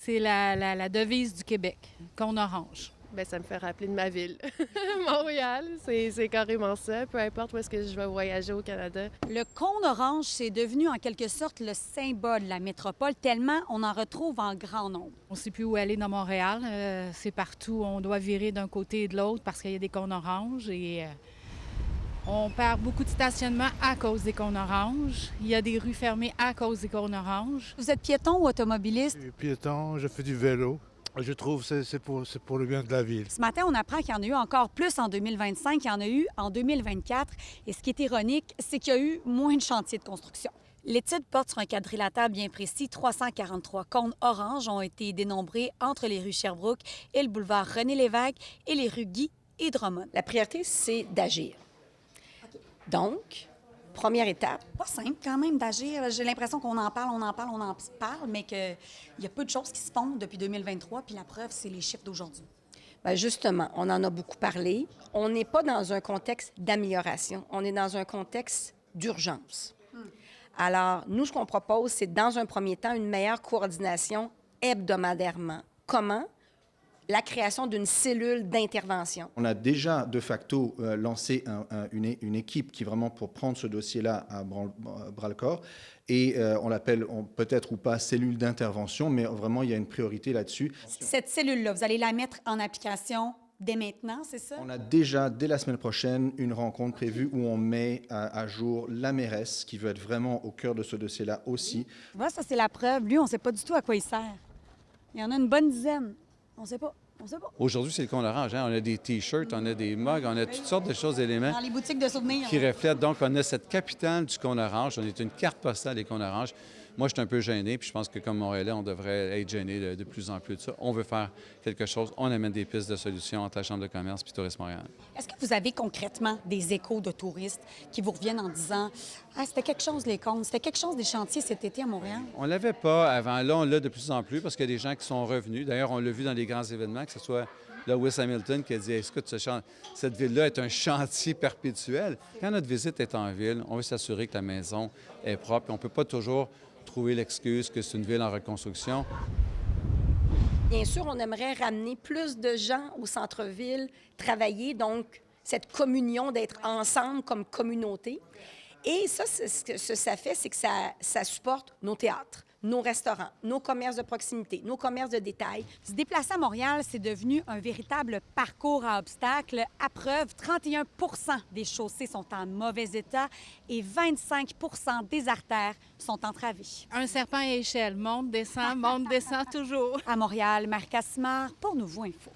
C'est la devise du Québec, cône orange. Bien, ça me fait rappeler de ma ville. Montréal, c'est carrément ça, peu importe où est-ce que je vais voyager au Canada. Le cône orange, c'est devenu en quelque sorte le symbole de la métropole, tellement on en retrouve en grand nombre. On ne sait plus où aller dans Montréal. C'est partout. On doit virer d'un côté et de l'autre parce qu'il y a des cônes oranges et on perd beaucoup de stationnement à cause des cônes oranges. Il y a des rues fermées à cause des cônes oranges. Vous êtes piéton ou automobiliste? Je suis piéton, je fais du vélo. Je trouve que c'est pour le bien de la ville. Ce matin, on apprend qu'il y en a eu encore plus en 2025 qu'il y en a eu en 2024. Et ce qui est ironique, c'est qu'il y a eu moins de chantiers de construction. L'étude porte sur un quadrilatère bien précis. 343 cônes oranges ont été dénombrés entre les rues Sherbrooke et le boulevard René-Lévesque et les rues Guy et Drummond. La priorité, c'est d'agir. Donc, première étape. Pas simple quand même d'agir. J'ai l'impression qu'on en parle, mais qu'il y a peu de choses qui se font depuis 2023, puis la preuve, c'est les chiffres d'aujourd'hui. Bien, justement, on en a beaucoup parlé. On n'est pas dans un contexte d'amélioration, on est dans un contexte d'urgence. Alors, nous, ce qu'on propose, c'est dans un premier temps une meilleure coordination hebdomadairement. Comment? La création d'une cellule d'intervention. On a déjà de facto lancé une équipe qui est vraiment pour prendre ce dossier-là à bras-le-corps et on l'appelle peut-être ou pas cellule d'intervention, mais vraiment il y a une priorité là-dessus. Cette cellule-là, vous allez la mettre en application dès maintenant, c'est ça? On a déjà, dès la semaine prochaine, une rencontre prévue où on met à jour la mairesse qui veut être vraiment au cœur de ce dossier-là aussi. Tu vois, ça, c'est la preuve. Lui, on ne sait pas du tout à quoi il sert. Il y en a une bonne dizaine. On ne sait pas. Aujourd'hui, c'est le cône orange. Hein? On a des T-shirts, on a des mugs, on a toutes sortes de choses, d'éléments Dans les boutiques de souvenirs. qui reflètent. Donc, on a cette capitale du cône orange. On est une carte postale des cônes oranges. Moi, je suis un peu gêné, puis je pense que comme Montréalais, on devrait être gêné de plus en plus de ça. On veut faire quelque chose. On amène des pistes de solutions entre la Chambre de commerce et Tourisme Montréal. Est-ce que vous avez concrètement des échos de touristes qui vous reviennent en disant « Ah, c'était quelque chose, les cônes, c'était quelque chose des chantiers cet été à Montréal? » On ne l'avait pas avant. Là, on l'a de plus en plus parce qu'il y a des gens qui sont revenus. D'ailleurs, on l'a vu dans les grands événements, que ce soit Lewis Hamilton qui a dit « Écoute, cette ville-là est un chantier perpétuel. » Quand notre visite est en ville, on veut s'assurer que la maison est propre. On ne peut pas toujours trouver l'excuse que c'est une ville en reconstruction. Bien sûr, on aimerait ramener plus de gens au centre-ville, travailler, donc cette communion d'être ensemble comme communauté. Et ça, ce que ça fait, c'est que ça supporte nos théâtres, nos restaurants, nos commerces de proximité, nos commerces de détail. Se déplacer à Montréal, c'est devenu un véritable parcours à obstacles. À preuve, 31 des chaussées sont en mauvais état et 25 des artères sont entravées. Un serpent à échelle, monte, descend toujours. À Montréal, Marie Cassimard pour Nouveau Info.